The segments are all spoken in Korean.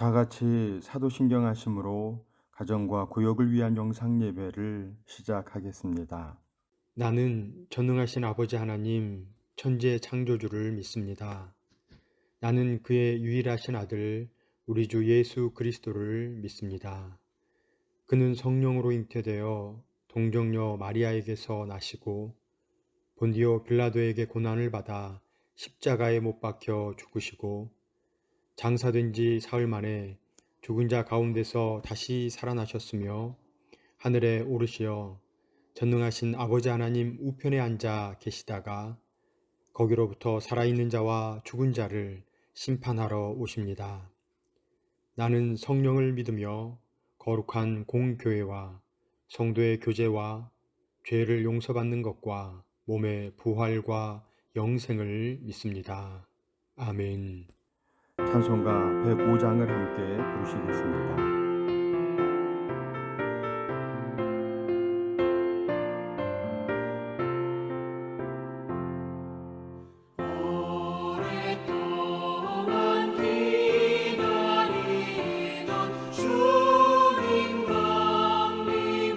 다 같이 사도신경하심으로 가정과 구역을 위한 영상 예배를 시작하겠습니다. 나는 전능하신 아버지 하나님, 천지의 창조주를 믿습니다. 나는 그의 유일하신 아들, 우리 주 예수 그리스도를 믿습니다. 그는 성령으로 잉태되어 동정녀 마리아에게서 나시고 본디오 빌라도에게 고난을 받아 십자가에 못 박혀 죽으시고 장사된 지 사흘 만에 죽은 자 가운데서 다시 살아나셨으며 하늘에 오르시어 전능하신 아버지 하나님 우편에 앉아 계시다가 거기로부터 살아있는 자와 죽은 자를 심판하러 오십니다. 나는 성령을 믿으며 거룩한 공교회와 성도의 교제와 죄를 용서받는 것과 몸의 부활과 영생을 믿습니다. 아멘. 찬송가 105장을 함께 부르시겠습니다. 오랫동안 기다리던 주님 강림하셔서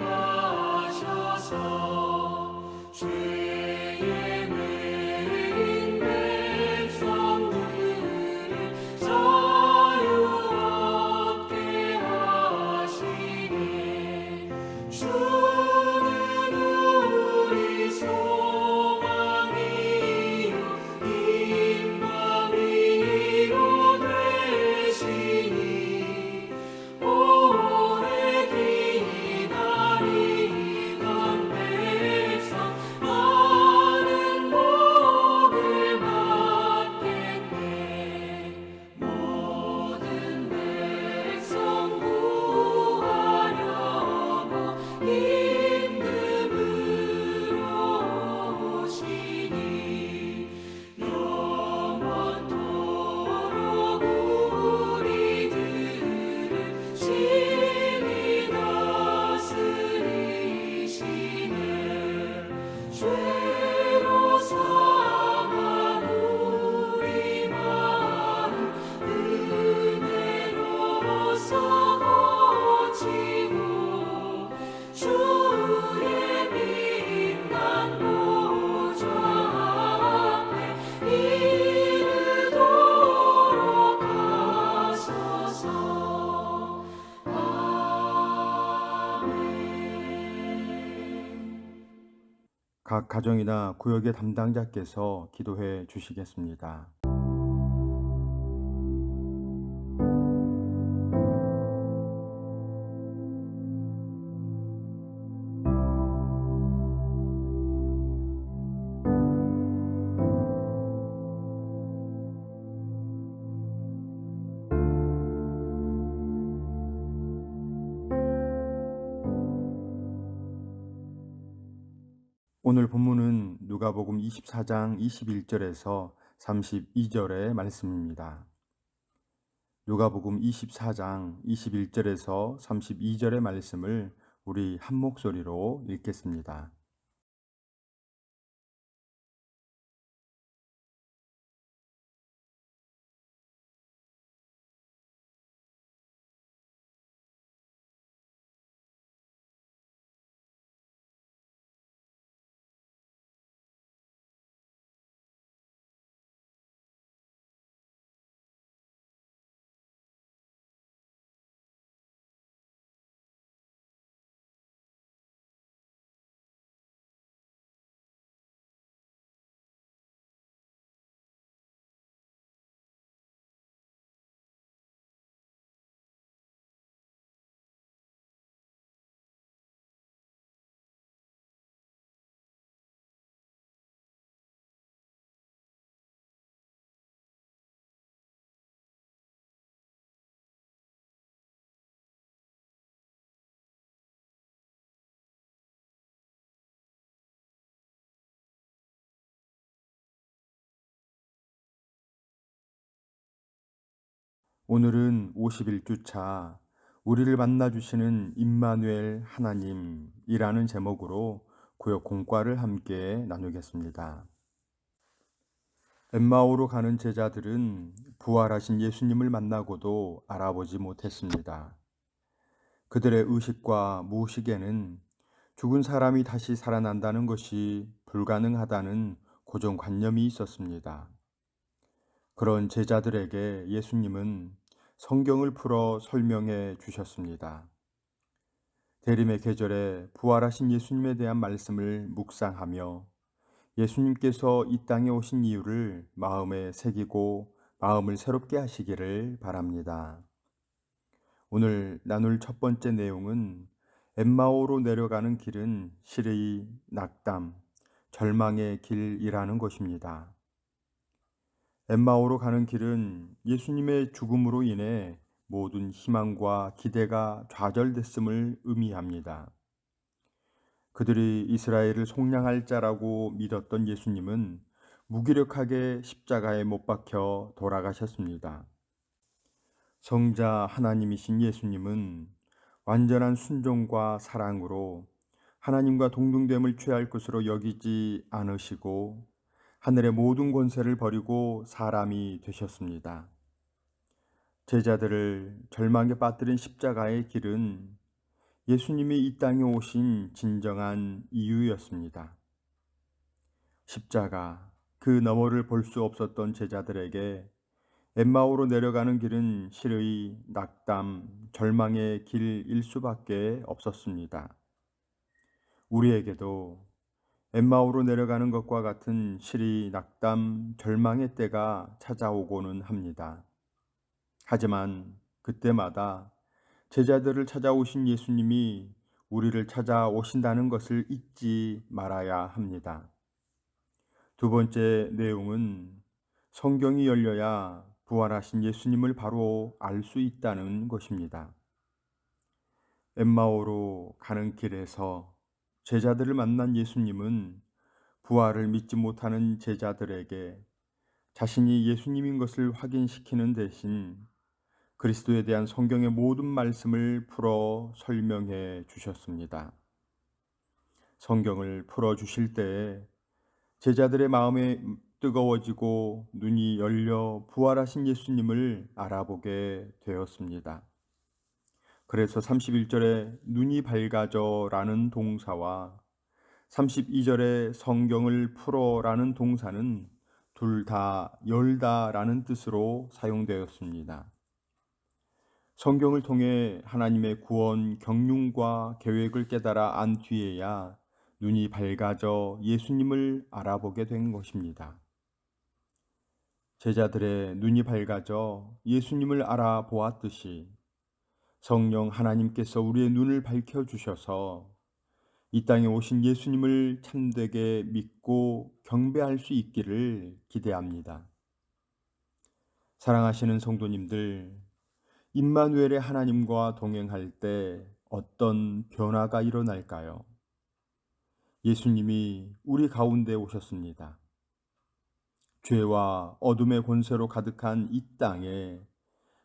죄에 매인 백성들을 자유 얻게 하시네. 주는 우리 소망이요 힘과 위로 되시니 오래 기다리던 백성 많은 복을 받겠네. 모든 백성 구하려고 임금으로 오시니 영원토록 우리들을 친히 다스리시네. 죄로 상한 우리 마음 은혜로서 고치고 주의 빛난 보좌 앞에 이르도록 하소서. 아멘. 각 가정이나 구역의 담당자께서 기도해 주시겠습니다. 오늘 본문은 누가복음 24장 21절에서 32절의 말씀입니다. 누가복음 24장 21절에서 32절의 말씀을 우리 한 목소리로 읽겠습니다. 오늘은 51주차 우리를 만나주시는 임마누엘 하나님이라는 제목으로 구역 공과를 함께 나누겠습니다. 엠마오로 가는 제자들은 부활하신 예수님을 만나고도 알아보지 못했습니다. 그들의 의식과 무의식에는 죽은 사람이 다시 살아난다는 것이 불가능하다는 고정관념이 있었습니다. 그런 제자들에게 예수님은 성경을 풀어 설명해 주셨습니다. 대림의 계절에 부활하신 예수님에 대한 말씀을 묵상하며 예수님께서 이 땅에 오신 이유를 마음에 새기고 마음을 새롭게 하시기를 바랍니다. 오늘 나눌 첫 번째 내용은 엠마오로 내려가는 길은 시르이, 낙담, 절망의 길이라는 것입니다. 엠마오로 가는 길은 예수님의 죽음으로 인해 모든 희망과 기대가 좌절됐음을 의미합니다. 그들이 이스라엘을 속량할 자라고 믿었던 예수님은 무기력하게 십자가에 못 박혀 돌아가셨습니다. 성자 하나님이신 예수님은 완전한 순종과 사랑으로 하나님과 동등됨을 취할 것으로 여기지 않으시고 하늘의 모든 권세를 버리고 사람이 되셨습니다. 제자들을 절망에 빠뜨린 십자가의 길은 예수님이 이 땅에 오신 진정한 이유였습니다. 십자가, 그 너머를 볼 수 없었던 제자들에게 엠마오로 내려가는 길은 시르이, 낙담, 절망의 길일 수밖에 없었습니다. 우리에게도 엠마오로 내려가는 것과 같은 시리, 낙담, 절망의 때가 찾아오고는 합니다. 하지만 그때마다 제자들을 찾아오신 예수님이 우리를 찾아오신다는 것을 잊지 말아야 합니다. 두 번째 내용은 성경이 열려야 부활하신 예수님을 바로 알 수 있다는 것입니다. 엠마오로 가는 길에서 제자들을 만난 예수님은 부활을 믿지 못하는 제자들에게 자신이 예수님인 것을 확인시키는 대신 그리스도에 대한 성경의 모든 말씀을 풀어 설명해 주셨습니다. 성경을 풀어 주실 때에 제자들의 마음에 뜨거워지고 눈이 열려 부활하신 예수님을 알아보게 되었습니다. 그래서 31절에 눈이 밝아져라는 동사와 32절에 성경을 풀어라는 동사는 둘 다 열다라는 뜻으로 사용되었습니다. 성경을 통해 하나님의 구원, 경륜과 계획을 깨달아 안 뒤에야 눈이 밝아져 예수님을 알아보게 된 것입니다. 제자들의 눈이 밝아져 예수님을 알아보았듯이 성령 하나님께서 우리의 눈을 밝혀주셔서 이 땅에 오신 예수님을 참되게 믿고 경배할 수 있기를 기대합니다. 사랑하시는 성도님들, 임마누엘의 하나님과 동행할 때 어떤 변화가 일어날까요? 예수님이 우리 가운데 오셨습니다. 죄와 어둠의 권세로 가득한 이 땅에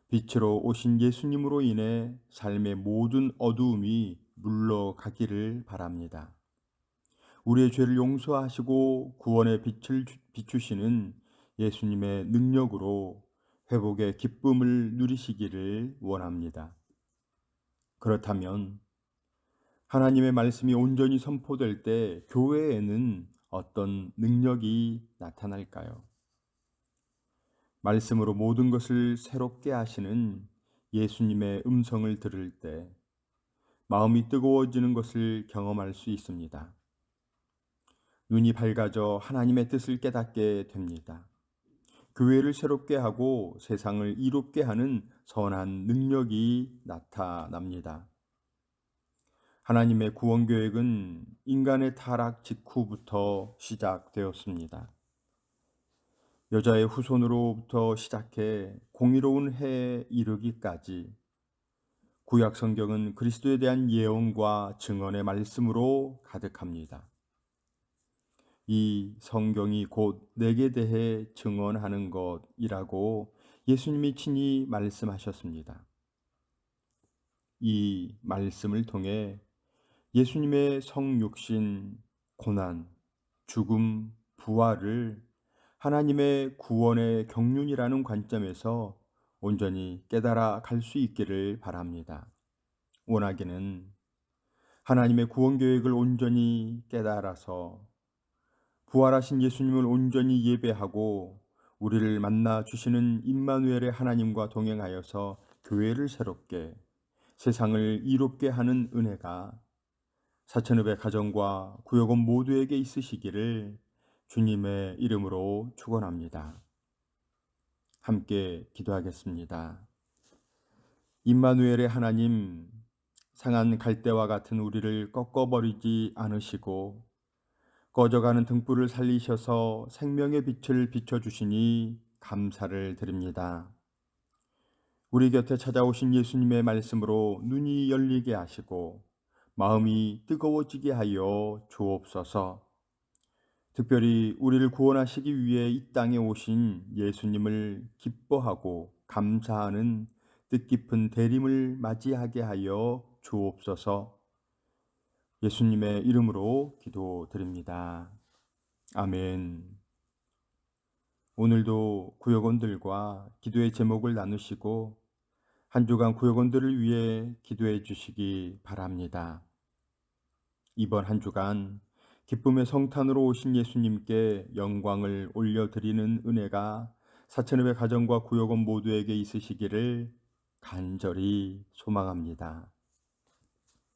빛으로 오신 예수님으로 인해 삶의 모든 어두움이 물러가기를 바랍니다. 우리의 죄를 용서하시고 구원의 빛을 비추시는 예수님의 능력으로 회복의 기쁨을 누리시기를 원합니다. 그렇다면 하나님의 말씀이 온전히 선포될 때 교회에는 어떤 능력이 나타날까요? 말씀으로 모든 것을 새롭게 하시는 예수님의 음성을 들을 때 마음이 뜨거워지는 것을 경험할 수 있습니다. 눈이 밝아져 하나님의 뜻을 깨닫게 됩니다. 교회를 새롭게 하고 세상을 이롭게 하는 선한 능력이 나타납니다. 하나님의 구원 계획은 인간의 타락 직후부터 시작되었습니다. 여자의 후손으로부터 시작해 공의로운 해에 이르기까지 구약 성경은 그리스도에 대한 예언과 증언의 말씀으로 가득합니다. 이 성경이 곧 내게 대해 증언하는 것이라고 예수님이 친히 말씀하셨습니다. 이 말씀을 통해 예수님의 성육신, 고난, 죽음, 부활을 하나님의 구원의 경륜이라는 관점에서 온전히 깨달아 갈 수 있기를 바랍니다. 원하기는 하나님의 구원 계획을 온전히 깨달아서 부활하신 예수님을 온전히 예배하고 우리를 만나 주시는 임마누엘의 하나님과 동행하여서 교회를 새롭게 세상을 이롭게 하는 은혜가 사천읍의 가정과 구역원 모두에게 있으시기를 주님의 이름으로 축원합니다. 함께 기도하겠습니다. 임마누엘의 하나님, 상한 갈대와 같은 우리를 꺾어버리지 않으시고 꺼져가는 등불을 살리셔서 생명의 빛을 비춰주시니 감사를 드립니다. 우리 곁에 찾아오신 예수님의 말씀으로 눈이 열리게 하시고 마음이 뜨거워지게 하여 주옵소서. 특별히 우리를 구원하시기 위해 이 땅에 오신 예수님을 기뻐하고 감사하는 뜻깊은 대림을 맞이하게 하여 주옵소서. 예수님의 이름으로 기도드립니다. 아멘. 오늘도 구역원들과 기도의 제목을 나누시고 한 주간 구역원들을 위해 기도해 주시기 바랍니다. 이번 한 주간 기쁨의 성탄으로 오신 예수님께 영광을 올려드리는 은혜가 사천읍의 가정과 구역원 모두에게 있으시기를 간절히 소망합니다.